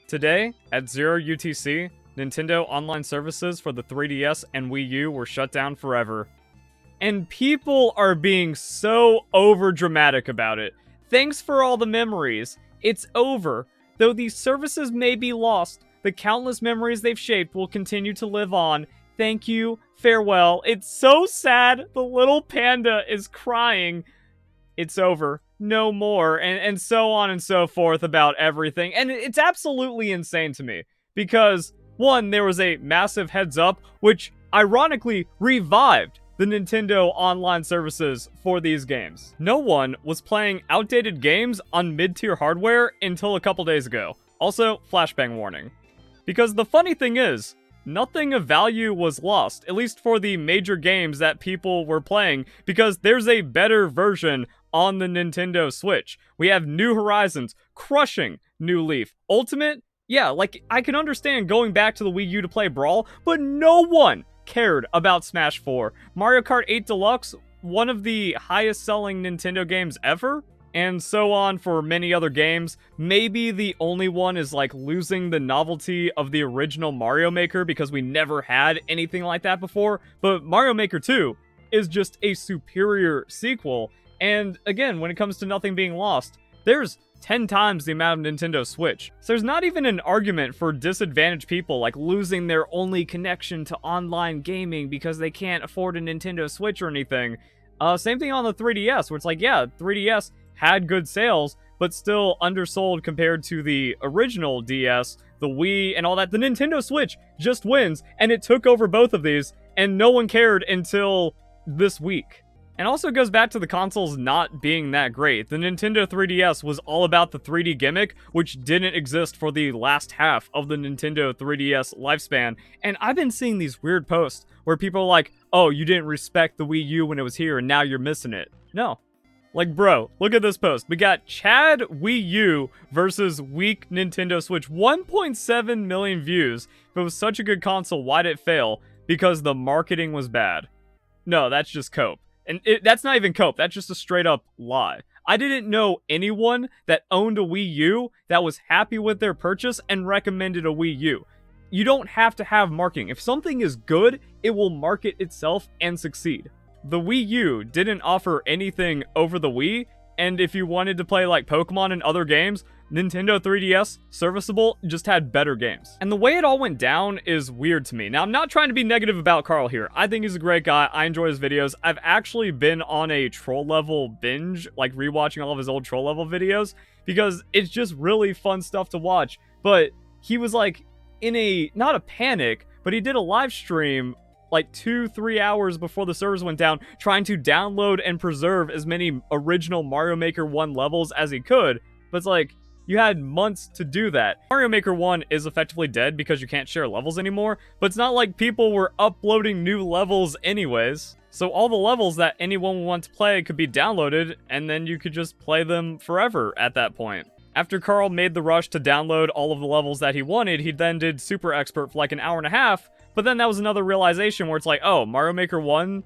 Today, at 0 UTC, Nintendo online services for the 3DS and Wii U were shut down forever. And people are being so overdramatic about it. Thanks for all the memories. It's over. Though these services may be lost, the countless memories they've shaped will continue to live on. Thank you. Farewell. It's so sad. The little panda is crying. It's over. No more. And so on and so forth about everything. And it's absolutely insane to me. Because, one, there was a massive heads up, which ironically revived the Nintendo online services for these games. No one was playing outdated games on mid-tier hardware until a couple days ago. Also, flashbang warning. Because the funny thing is, nothing of value was lost, at least for the major games that people were playing, because there's a better version on the Nintendo Switch. We have New Horizons, crushing New Leaf. Ultimate, yeah, like, I can understand going back to the Wii U to play Brawl, but no one cared about Smash 4. Mario Kart 8 Deluxe, one of the highest selling Nintendo games ever, and so on for many other games. Maybe the only one is like losing the novelty of the original Mario Maker because we never had anything like that before, but Mario Maker 2 is just a superior sequel. And again, when it comes to nothing being lost, there's 10 times the amount of Nintendo Switch. So there's not even an argument for disadvantaged people like losing their only connection to online gaming because they can't afford a Nintendo Switch or anything. Same thing on the 3DS, where it's like, yeah, 3DS had good sales, but still undersold compared to the original DS, the Wii, and all that. The Nintendo Switch just wins, and it took over both of these, and no one cared until this week. And also goes back to the consoles not being that great. The Nintendo 3DS was all about the 3D gimmick, which didn't exist for the last half of the Nintendo 3DS lifespan. And I've been seeing these weird posts where people are like, oh, you didn't respect the Wii U when it was here, and now you're missing it. No. Like, bro, look at this post. We got Chad Wii U versus weak Nintendo Switch. 1.7 million views. If it was such a good console, why'd it fail? Because the marketing was bad. No, that's just cope. And that's not even cope. That's just a straight up lie. I didn't know anyone that owned a Wii U that was happy with their purchase and recommended a Wii U. You don't have to have marketing. If something is good, it will market itself and succeed. The Wii U didn't offer anything over the Wii, and if you wanted to play like Pokemon and other games, Nintendo 3DS, serviceable, just had better games. And the way it all went down is weird to me. Now, I'm not trying to be negative about Carl here. I think he's a great guy. I enjoy his videos. I've actually been on a troll level binge, like rewatching all of his old troll level videos, because it's just really fun stuff to watch. But he was like in a, not a panic, but he did a live stream like 2-3 hours before the servers went down, trying to download and preserve as many original Mario Maker 1 levels as he could. But it's like, you had months to do that. Mario Maker 1 is effectively dead because you can't share levels anymore, but it's not like people were uploading new levels anyways. So all the levels that anyone would want to play could be downloaded, and then you could just play them forever at that point. After Carl made the rush to download all of the levels that he wanted, he then did Super Expert for like an hour and a half, but then that was another realization where it's like, oh, Mario Maker 1,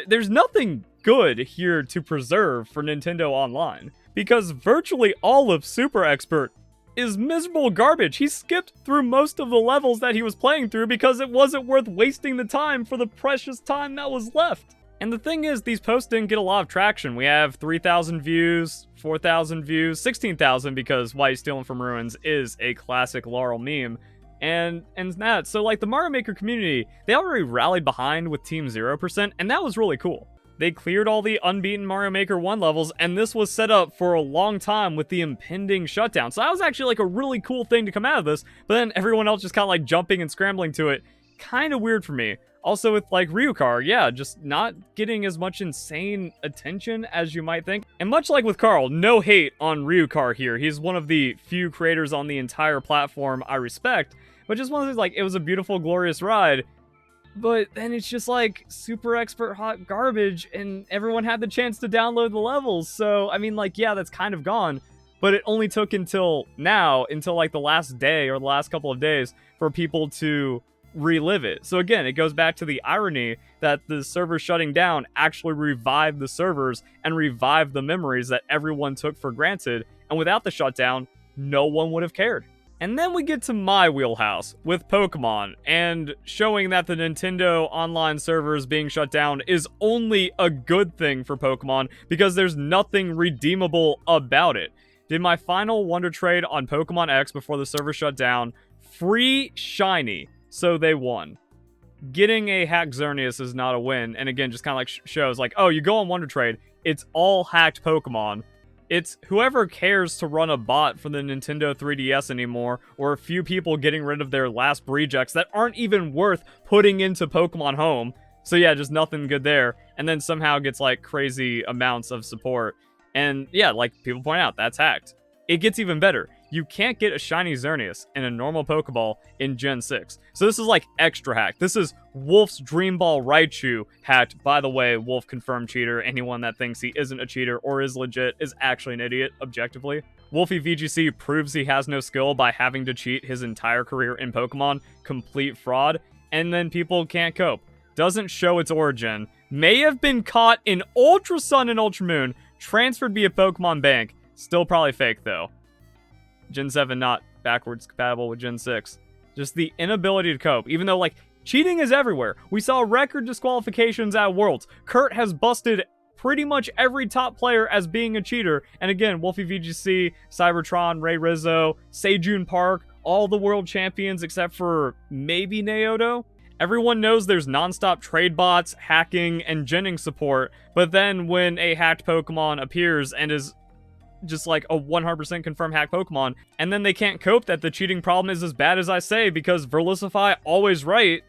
there's nothing good here to preserve for Nintendo Online. Because virtually all of Super Expert is miserable garbage. He skipped through most of the levels that he was playing through because it wasn't worth wasting the time for the precious time that was left. And the thing is, these posts didn't get a lot of traction. We have 3,000 views, 4,000 views, 16,000 because Why You Stealing From Ruins is a classic Laurel meme. And that, so like the Mario Maker community, they already rallied behind with Team 0%, and that was really cool. They cleared all the unbeaten Mario Maker 1 levels, and this was set up for a long time with the impending shutdown. So that was actually like a really cool thing to come out of this, but then everyone else just kind of like jumping and scrambling to it. Kind of weird for me. Also with like Ryukar, yeah, just not getting as much insane attention as you might think. And much like with Carl, no hate on Ryukar here. He's one of the few creators on the entire platform I respect, but just one of those, like, it was a beautiful, glorious ride. But then it's just like Super Expert hot garbage, and everyone had the chance to download the levels. So, I mean, like, yeah, that's kind of gone. But it only took until now, until like the last day or the last couple of days, for people to relive it. So again, it goes back to the irony that the servers shutting down actually revived the servers and revived the memories that everyone took for granted. And without the shutdown, no one would have cared. And then we get to my wheelhouse with Pokemon, and showing that the Nintendo online servers being shut down is only a good thing for Pokemon because there's nothing redeemable about it. Did my final Wonder Trade on Pokemon X before the server shut down, free shiny, so they won. Getting a hacked Xerneas is not a win, and again, just kind of like shows like, oh, you go on Wonder Trade, it's all hacked Pokemon. It's whoever cares to run a bot for the Nintendo 3DS anymore, or a few people getting rid of their last rejects that aren't even worth putting into Pokemon Home. So yeah, just nothing good there. And then somehow gets like crazy amounts of support. And yeah, like people point out, that's hacked. It gets even better. You can't get a shiny Xerneas in a normal Pokeball in Gen 6. So this is like extra hacked. This is Wolf's Dream Ball Raichu hacked. By the way, Wolf confirmed cheater. Anyone that thinks he isn't a cheater or is legit is actually an idiot, objectively. Wolfie VGC proves he has no skill by having to cheat his entire career in Pokemon. Complete fraud. And then people can't cope. Doesn't show its origin. May have been caught in Ultra Sun and Ultra Moon. Transferred via Pokemon Bank. Still probably fake, though. Gen 7 not backwards compatible with Gen 6. Just the inability to cope. Even though, like, cheating is everywhere. We saw record disqualifications at Worlds. Kurt has busted pretty much every top player as being a cheater. And again, Wolfie VGC, Cybertron, Ray Rizzo, Sejun Park, all the world champions except for maybe Naoto. Everyone knows there's non-stop trade bots, hacking, and genning support. But then when a hacked Pokemon appears and is just like a 100% confirmed hack Pokemon, and then they can't cope that the cheating problem is as bad as I say because Verlisify always right,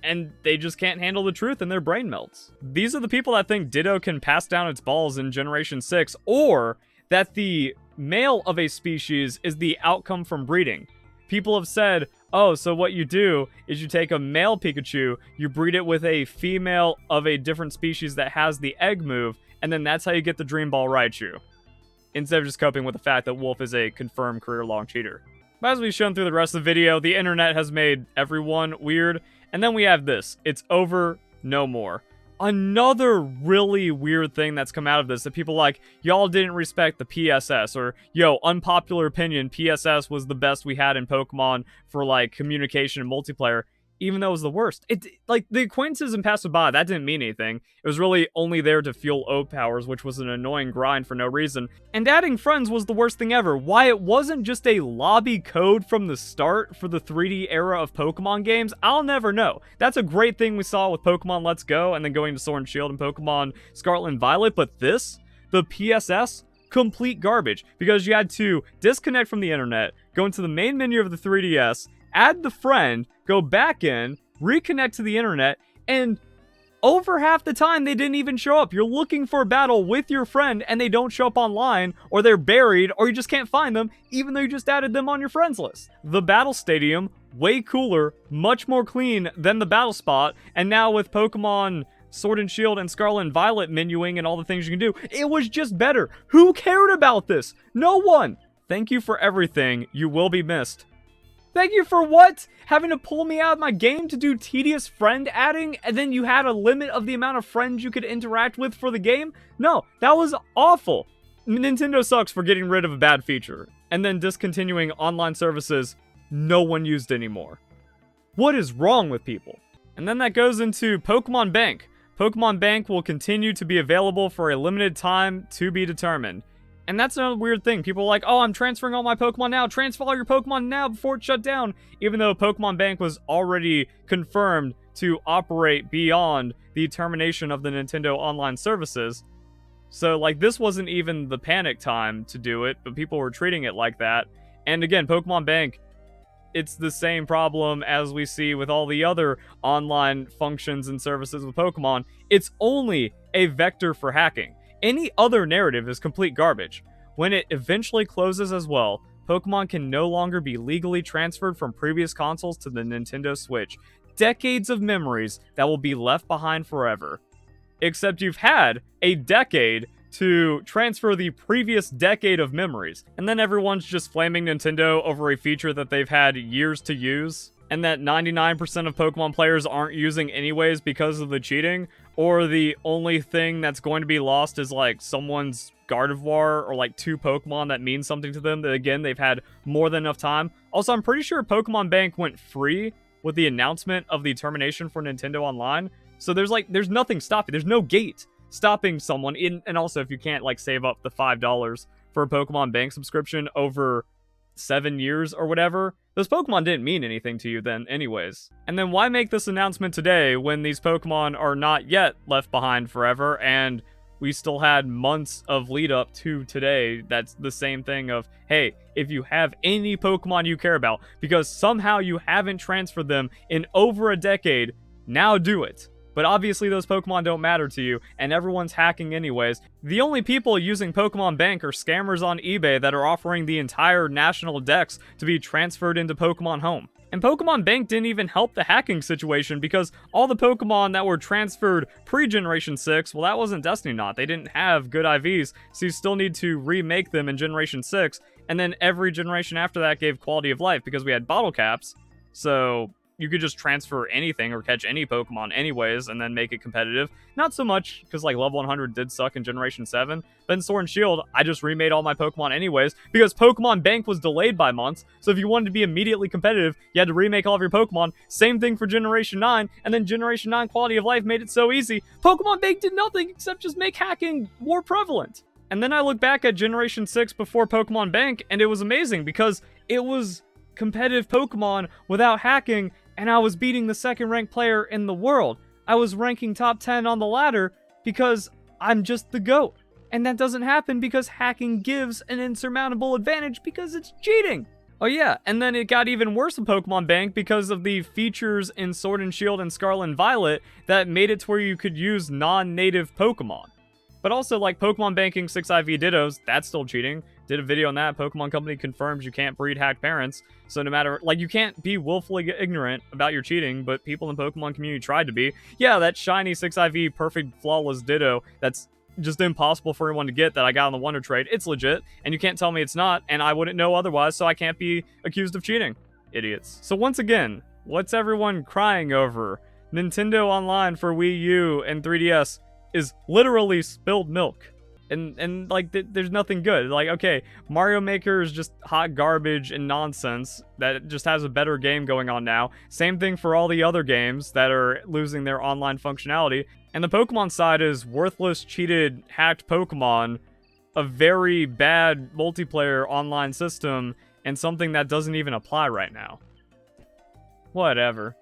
and they just can't handle the truth and their brain melts. These are the people that think Ditto can pass down its balls in Generation 6, or that the male of a species is the outcome from breeding. People have said, oh, so what you do is you take a male Pikachu, you breed it with a female of a different species that has the egg move, and then that's how you get the Dream Ball Raichu. Instead of just coping with the fact that Wolf is a confirmed career-long cheater. But as we've shown through the rest of the video, the internet has made everyone weird. And then we have this. It's over, no more. Another really weird thing that's come out of this that people like, y'all didn't respect the PSS, or yo, unpopular opinion, PSS was the best we had in Pokemon for like communication and multiplayer. Even though it was the worst. Like, the acquaintances and passerby, that didn't mean anything. It was really only there to fuel O powers, which was an annoying grind for no reason. And adding friends was the worst thing ever. Why it wasn't just a lobby code from the start for the 3D era of Pokemon games, I'll never know. That's a great thing we saw with Pokemon Let's Go, and then going to Sword and Shield and Pokemon Scarlet and Violet, but this, the PSS, complete garbage. Because you had to disconnect from the internet, go into the main menu of the 3DS, add the friend, go back in, reconnect to the internet, and over half the time they didn't even show up. You're looking for a battle with your friend and they don't show up online, or they're buried, or you just can't find them, even though you just added them on your friends list. The battle stadium, way cooler, much more clean than the battle spot, and now with Pokemon Sword and Shield and Scarlet and Violet menuing and all the things you can do, it was just better. Who cared about this? No one. Thank you for everything. You will be missed. Thank you for what? Having to pull me out of my game to do tedious friend adding, and then you had a limit of the amount of friends you could interact with for the game? No, that was awful. Nintendo sucks for getting rid of a bad feature, and then discontinuing online services no one used anymore. What is wrong with people? And then that goes into Pokemon Bank. Pokemon Bank will continue to be available for a limited time to be determined. And that's another weird thing. People are like, oh, I'm transferring all my Pokemon now. Transfer all your Pokemon now before it's shut down. Even though Pokemon Bank was already confirmed to operate beyond the termination of the Nintendo online services. So, like, this wasn't even the panic time to do it, but people were treating it like that. And again, Pokemon Bank, it's the same problem as we see with all the other online functions and services with Pokemon. It's only a vector for hacking. Any other narrative is complete garbage. When it eventually closes as well, Pokemon can no longer be legally transferred from previous consoles to the Nintendo Switch. Decades of memories that will be left behind forever. Except you've had a decade to transfer the previous decade of memories. And then everyone's just flaming Nintendo over a feature that they've had years to use, and that 99% of Pokemon players aren't using anyways because of the cheating, or the only thing that's going to be lost is like someone's Gardevoir or like 2 Pokemon that mean something to them, that again, they've had more than enough time. Also, I'm pretty sure Pokemon Bank went free with the announcement of the termination for Nintendo Online. So there's nothing stopping. There's no gate stopping someone in. And also, if you can't like save up the $5 for a Pokemon Bank subscription over 7 years or whatever, those Pokemon didn't mean anything to you then anyways. And then why make this announcement today when these Pokemon are not yet left behind forever, and we still had months of lead up to today? That's the same thing of, hey, if you have any Pokemon you care about, because somehow you haven't transferred them in over a decade, now do it. But obviously those Pokemon don't matter to you, and everyone's hacking anyways. The only people using Pokemon Bank are scammers on eBay that are offering the entire national dex to be transferred into Pokemon Home. And Pokemon Bank didn't even help the hacking situation, because all the Pokemon that were transferred pre-Generation 6, well, that wasn't Destiny Knot. They didn't have good IVs, so you still need to remake them in Generation 6, and then every generation after that gave quality of life because we had bottle caps, so you could just transfer anything or catch any Pokemon anyways and then make it competitive. Not so much, because like level 100 did suck in Generation 7, but in Sword and Shield, I just remade all my Pokemon anyways, because Pokemon Bank was delayed by months, so if you wanted to be immediately competitive, you had to remake all of your Pokemon. Same thing for Generation 9, and then Generation 9 quality of life made it so easy. Pokemon Bank did nothing except just make hacking more prevalent. And then I look back at Generation 6 before Pokemon Bank, and it was amazing, because it was competitive Pokemon without hacking, and I was beating the second-ranked player in the world. I was ranking top 10 on the ladder because I'm just the GOAT. And that doesn't happen because hacking gives an insurmountable advantage because it's cheating. Oh yeah, and then it got even worse in Pokemon Bank because of the features in Sword and Shield and Scarlet and Violet that made it to where you could use non-native Pokemon. But also, like, Pokemon banking 6IV Dittos, that's still cheating. Did a video on that. Pokemon Company confirms you can't breed hacked parents. So no matter, like, you can't be willfully ignorant about your cheating, but people in the Pokemon community tried to be. Yeah, that shiny 6IV perfect flawless Ditto that's just impossible for anyone to get that I got on the Wonder Trade, it's legit, and you can't tell me it's not, and I wouldn't know otherwise, so I can't be accused of cheating. Idiots. So once again, what's everyone crying over? Nintendo Online for Wii U and 3DS is literally spilled milk. And like, there's nothing good. Like, okay, Mario Maker is just hot garbage and nonsense that just has a better game going on now. Same thing for all the other games that are losing their online functionality. And the Pokemon side is worthless, cheated, hacked Pokemon, a very bad multiplayer online system, and something that doesn't even apply right now. Whatever.